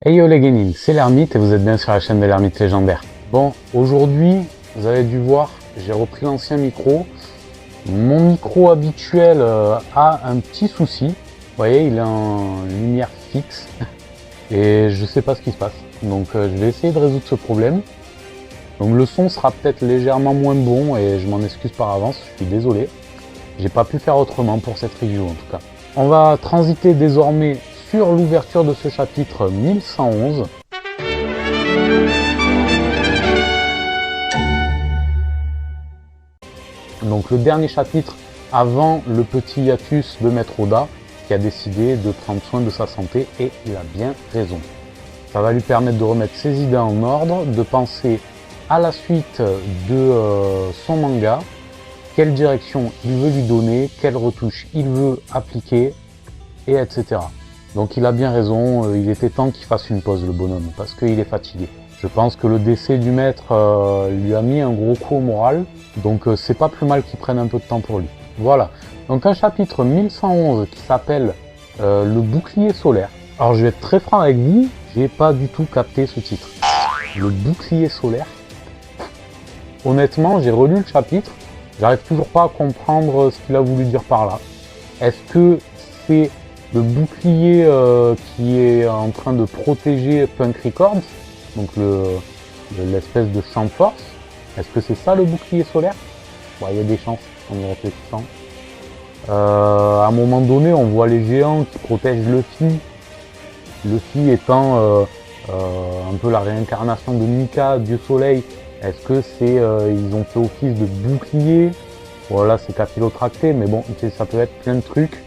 Hey yo les guenilles, c'est l'Ermite et vous êtes bien sur la chaîne de l'Ermite légendaire. Bon, aujourd'hui, vous avez dû voir, j'ai repris l'ancien micro. Mon micro habituel a un petit souci. Vous voyez, il est en lumière fixe et je sais pas ce qui se passe. Donc je vais essayer de résoudre ce problème. Donc le son sera peut-être légèrement moins bon et je m'en excuse par avance, je suis désolé. J'ai pas pu faire autrement pour cette review en tout cas. On va transiter désormais sur l'ouverture de ce chapitre 1111. Donc le dernier chapitre avant le petit hiatus de Maître Oda qui a décidé de prendre soin de sa santé et il a bien raison. Ça va lui permettre de remettre ses idées en ordre, de penser à la suite de son manga, quelle direction il veut lui donner, quelles retouches il veut appliquer, et etc. Donc il a bien raison, il était temps qu'il fasse une pause le bonhomme, parce qu'il est fatigué. Je pense que le décès du maître lui a mis un gros coup au moral, donc c'est pas plus mal qu'il prenne un peu de temps pour lui. Voilà, donc un chapitre 1111 qui s'appelle le bouclier solaire. Alors je vais être très franc avec vous, j'ai pas du tout capté ce titre. Le bouclier solaire. Honnêtement, j'ai relu le chapitre, j'arrive toujours pas à comprendre ce qu'il a voulu dire par là. Est-ce que c'est le bouclier qui est en train de protéger Punk Records, donc l'espèce de champ de force? Est-ce que c'est ça le bouclier solaire? Bon, il y a des chances en y réfléchissant. À un moment donné, on voit les géants qui protègent Luffy. Luffy étant un peu la réincarnation de Nika, Dieu Soleil. Est-ce que c'est ils ont fait office de bouclier? Voilà, c'est capillotracté, mais bon, ça peut être plein de trucs.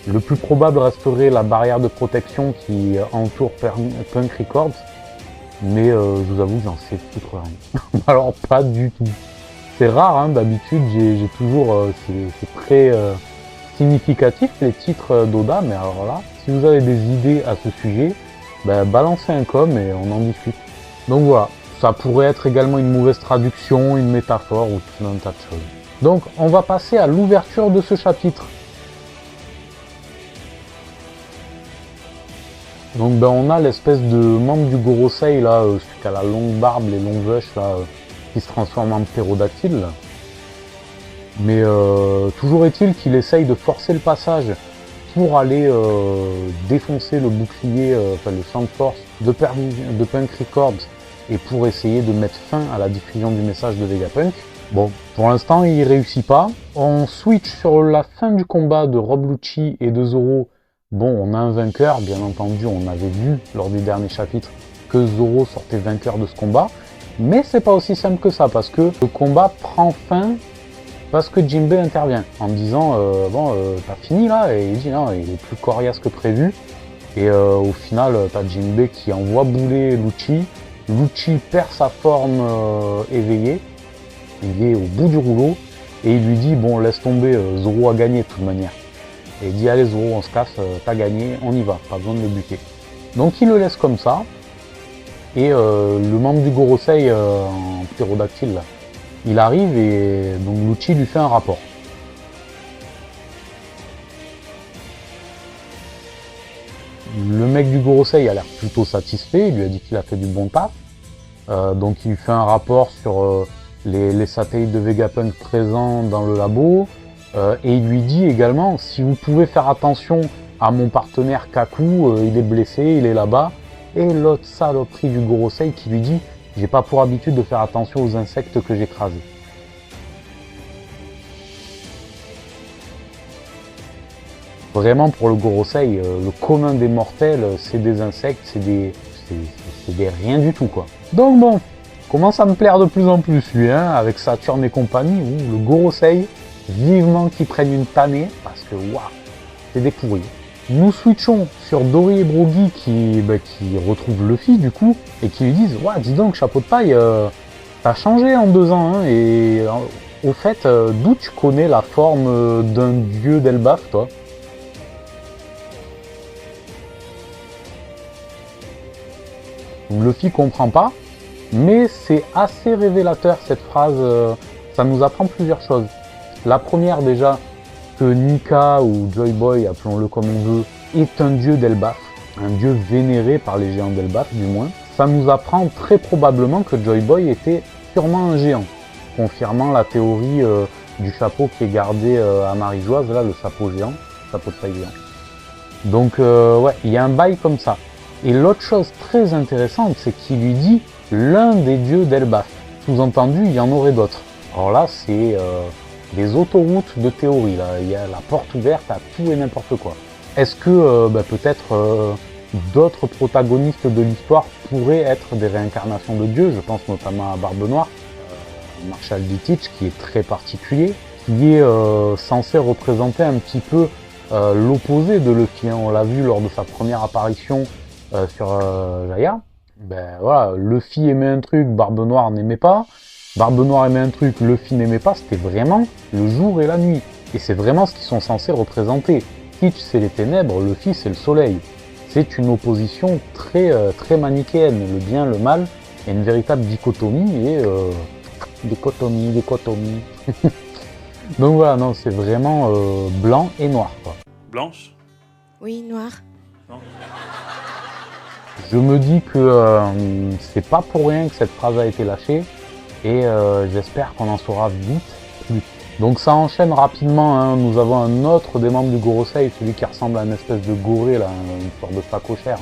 Le plus probable resterait la barrière de protection qui entoure Punk Records, mais je vous avoue, j'en sais foutre rien. Alors pas du tout. C'est rare, hein, d'habitude, j'ai toujours, c'est très significatif les titres d'Oda, mais alors là, si vous avez des idées à ce sujet, ben, balancez un com et on en discute. Donc voilà, ça pourrait être également une mauvaise traduction, une métaphore ou tout un tas de choses. Donc on va passer à l'ouverture de ce chapitre. Donc ben, on a l'espèce de membre du Gorosei là, celui qui a la longue barbe, les longues veuches là, qui se transforme en ptérodactyle. Mais toujours est-il qu'il essaye de forcer le passage pour aller défoncer le bouclier, enfin le champ de force de Punk Records et pour essayer de mettre fin à la diffusion du message de Vegapunk. Bon, pour l'instant il réussit pas. On switch sur la fin du combat de Rob Lucci et de Zoro. Bon, on a un vainqueur, bien entendu, on avait vu lors du dernier chapitre que Zoro sortait vainqueur de ce combat, mais c'est pas aussi simple que ça, parce que le combat prend fin parce que Jinbei intervient, en disant t'as fini là, et il dit non, il est plus coriace que prévu, et au final, t'as Jinbei qui envoie bouler Lucci, Lucci perd sa forme éveillée, il est au bout du rouleau, et il lui dit bon, laisse tomber, Zoro a gagné de toute manière. Et il dit allez Zoro, on se casse, t'as gagné, on y va, pas besoin de le buter. Donc il le laisse comme ça, et le membre du Gorosei en ptérodactyle, là, il arrive et donc Lucci lui fait un rapport. Le mec du Gorosei a l'air plutôt satisfait, il lui a dit qu'il a fait du bon taf, donc il lui fait un rapport sur les satellites de Vegapunk présents dans le labo, et il lui dit également, si vous pouvez faire attention à mon partenaire Kaku, il est blessé, il est là-bas. Et l'autre saloperie du Gorosei qui lui dit, j'ai pas pour habitude de faire attention aux insectes que j'écrasais. Vraiment pour le Gorosei, le commun des mortels, c'est des insectes, c'est des rien du tout, quoi. Donc bon, commence à me plaire de plus en plus, lui, hein, avec Saturn et compagnie, le Gorosei, vivement qu'il prenne une tannée, parce que, waouh, c'est des pourris. Nous switchons sur Dory et Brogy qui retrouvent Luffy, du coup, et qui lui disent, waouh, dis donc, chapeau de paille, t'as changé en 2 ans, hein, et au fait, d'où tu connais la forme d'un dieu d'Elbaf, toi? Luffy comprend pas, mais c'est assez révélateur cette phrase, ça nous apprend plusieurs choses. La première déjà, que Nika ou Joy Boy, appelons-le comme on veut, est un dieu d'Elbaf, un dieu vénéré par les géants d'Elbaf du moins. Ça nous apprend très probablement que Joy Boy était sûrement un géant, confirmant la théorie du chapeau qui est gardé à Marie-Joise, là, le chapeau géant, chapeau de paille géant. Donc ouais, il y a un bail comme ça. Et l'autre chose très intéressante, c'est qu'il lui dit l'un des dieux d'Elbaf. Sous-entendu, il y en aurait d'autres. Alors là, c'est des autoroutes de théorie. Là. Il y a la porte ouverte à tout et n'importe quoi. Est-ce que peut-être d'autres protagonistes de l'histoire pourraient être des réincarnations de dieux? Je pense notamment à Barbe Noire, Marshall Ditich, qui est très particulier, qui est censé représenter un petit peu l'opposé de Luffy. On l'a vu lors de sa première apparition sur Jaya. Ben voilà, Luffy aimait un truc, Barbe Noire n'aimait pas. Barbe Noire aimait un truc, Luffy n'aimait pas. C'était vraiment le jour et la nuit. Et c'est vraiment ce qu'ils sont censés représenter. Hitch, c'est les ténèbres, Luffy, c'est le soleil. C'est une opposition très, très manichéenne. Le bien, le mal, il y a une véritable dichotomie et... dichotomie. Donc voilà, non, c'est vraiment blanc et noir, quoi. Blanche? Oui, noir. Non. Je me dis que c'est pas pour rien que cette phrase a été lâchée et j'espère qu'on en saura vite plus. Donc ça enchaîne rapidement, hein. Nous avons un autre des membres du Gorosei, celui qui ressemble à une espèce de goré, là, une sorte de facochère,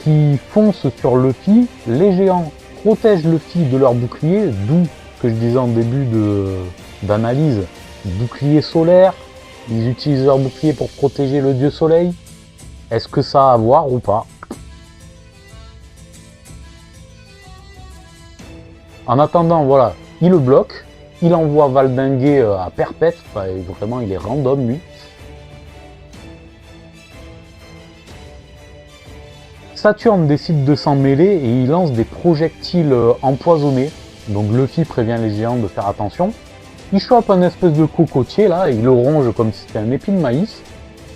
qui fonce sur Luffy. Les géants protègent Luffy de leur bouclier, d'où ce que je disais en début d'analyse, bouclier solaire. Ils utilisent leur bouclier pour protéger le dieu soleil. Est-ce que ça a à voir ou pas? En attendant, voilà, il le bloque, il envoie valdinguer à perpète, enfin, vraiment il est random lui. Saturne décide de s'en mêler et il lance des projectiles empoisonnés. Donc Luffy prévient les géants de faire attention. Il chope un espèce de cocotier là, et il le ronge comme si c'était un épi de maïs.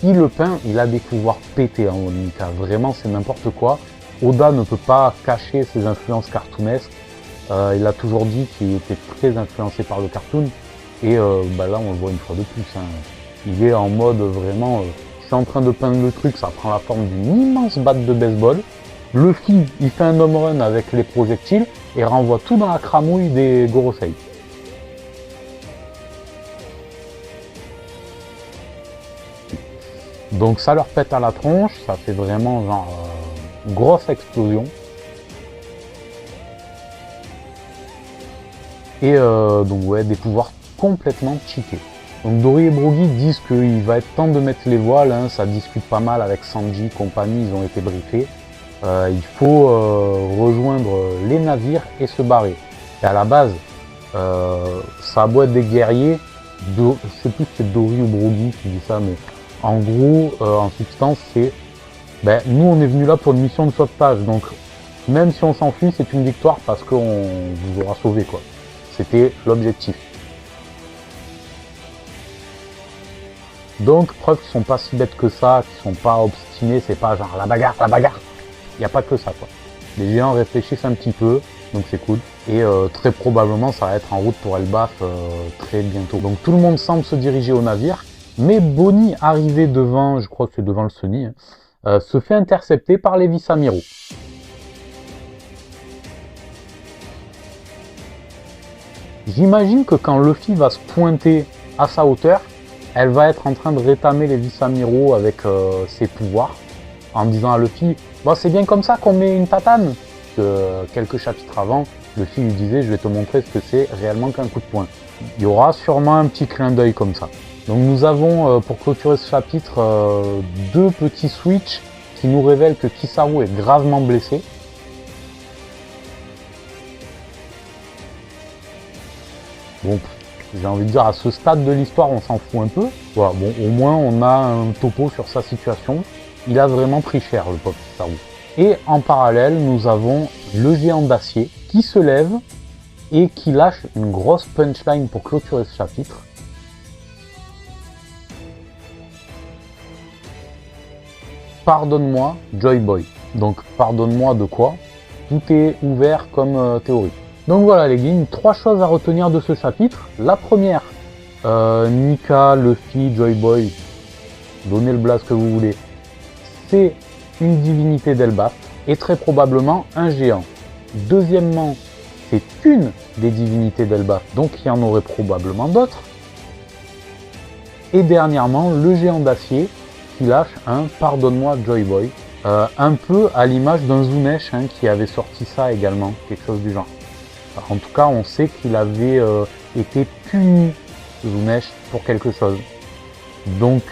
Il le peint, il a des pouvoirs pétés en Nika, vraiment c'est n'importe quoi. Oda ne peut pas cacher ses influences cartoonesques. Il a toujours dit qu'il était très influencé par le cartoon. Et là on le voit une fois de plus. Hein. Il est en mode vraiment... je suis en train de peindre le truc, ça prend la forme d'une immense batte de baseball. Luffy, il fait un home run avec les projectiles et renvoie tout dans la cramouille des Gorosei. Donc ça leur pète à la tronche, ça fait vraiment genre grosse explosion. Et donc ouais, des pouvoirs complètement cheatés. Donc Dory et Brogy disent qu'il va être temps de mettre les voiles, hein, ça discute pas mal avec Sanji, compagnie, ils ont été briefés. Il faut rejoindre les navires et se barrer. Et à la base, ça a beau être des guerriers, je sais plus si c'est Dory ou Brogy qui dit ça, mais en gros, en substance, c'est nous on est venu là pour une mission de sauvetage, donc même si on s'enfuit, c'est une victoire parce qu'on vous aura sauvé, quoi. C'était l'objectif. Donc, preuve qu'ils sont pas si bêtes que ça, qu'ils sont pas obstinés, c'est pas genre la bagarre. Il n'y a pas que ça, quoi. Les géants réfléchissent un petit peu, donc c'est cool. Et très probablement, ça va être en route pour Elbaf très bientôt. Donc tout le monde semble se diriger au navire, mais Bonnie, arrivé devant, je crois que c'est devant le Sunny, se fait intercepter par les vice-amiraux. J'imagine que quand Luffy va se pointer à sa hauteur, elle va être en train de rétamer les vice-amiraux avec ses pouvoirs, en disant à Luffy bon, « c'est bien comme ça qu'on met une tatane !» Quelques chapitres avant, Luffy lui disait « je vais te montrer ce que c'est réellement qu'un coup de poing ». Il y aura sûrement un petit clin d'œil comme ça. Donc nous avons, pour clôturer ce chapitre, deux petits switches qui nous révèle que Kizaru est gravement blessé. Bon, j'ai envie de dire, à ce stade de l'histoire, on s'en fout un peu. Voilà, bon, au moins, on a un topo sur sa situation. Il a vraiment pris cher, le pauvre Kizaru. Et en parallèle, nous avons le géant d'acier qui se lève et qui lâche une grosse punchline pour clôturer ce chapitre. Pardonne-moi, Joy Boy. Donc, pardonne-moi de quoi? Tout est ouvert comme théorie. Donc voilà les guillemets, 3 choses à retenir de ce chapitre. La première, Nika, Luffy, Joy Boy, donnez le blast que vous voulez, c'est une divinité d'Elbaf et très probablement un géant. Deuxièmement, c'est une des divinités d'Elbaf, donc il y en aurait probablement d'autres. Et dernièrement, le géant d'acier qui lâche un pardonne-moi Joy Boy, un peu à l'image d'un Zunesh qui avait sorti ça également, quelque chose du genre. En tout cas, on sait qu'il avait été puni, Zunesh, pour quelque chose. Donc,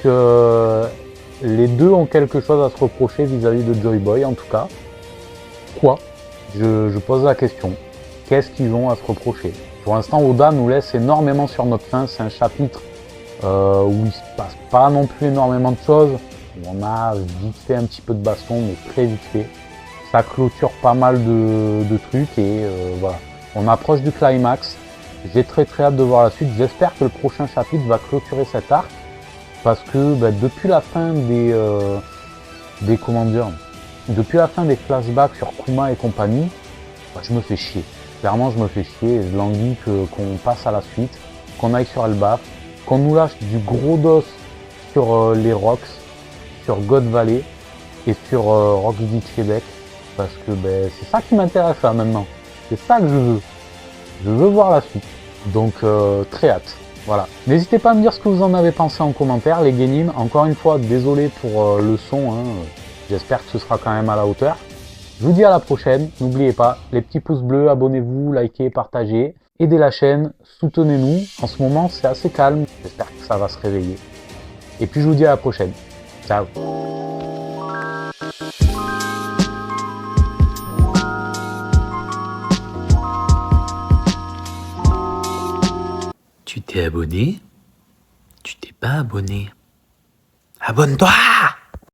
les deux ont quelque chose à se reprocher vis-à-vis de Joy Boy, en tout cas. Quoi? Je pose la question. Qu'est-ce qu'ils ont à se reprocher? Pour l'instant, Oda nous laisse énormément sur notre faim. C'est un chapitre où il se passe pas non plus énormément de choses. On a vite fait un petit peu de baston, mais très vite fait. Ça clôture pas mal de trucs et voilà. On approche du climax. J'ai très hâte de voir la suite. J'espère que le prochain chapitre va clôturer cet arc. Parce que depuis la fin depuis la fin des flashbacks sur Kuma et compagnie, je me fais chier. Clairement, je me fais chier et je languis qu'on passe à la suite, qu'on aille sur Elbaf, qu'on nous lâche du gros dos sur les Rocks, sur God Valley et sur Rock Beach Québec. Parce que c'est ça qui m'intéresse là maintenant. C'est ça que je veux. Je veux voir la suite. Donc très hâte. Voilà. N'hésitez pas à me dire ce que vous en avez pensé en commentaire, les Genin. Encore une fois, désolé pour le son. J'espère que ce sera quand même à la hauteur. Je vous dis à la prochaine. N'oubliez pas, les petits pouces bleus, abonnez-vous, likez, partagez. Aidez la chaîne, soutenez-nous. En ce moment, c'est assez calme. J'espère que ça va se réveiller. Et puis je vous dis à la prochaine. Ciao. Tu t'es abonné? Tu t'es pas abonné? Abonne-toi!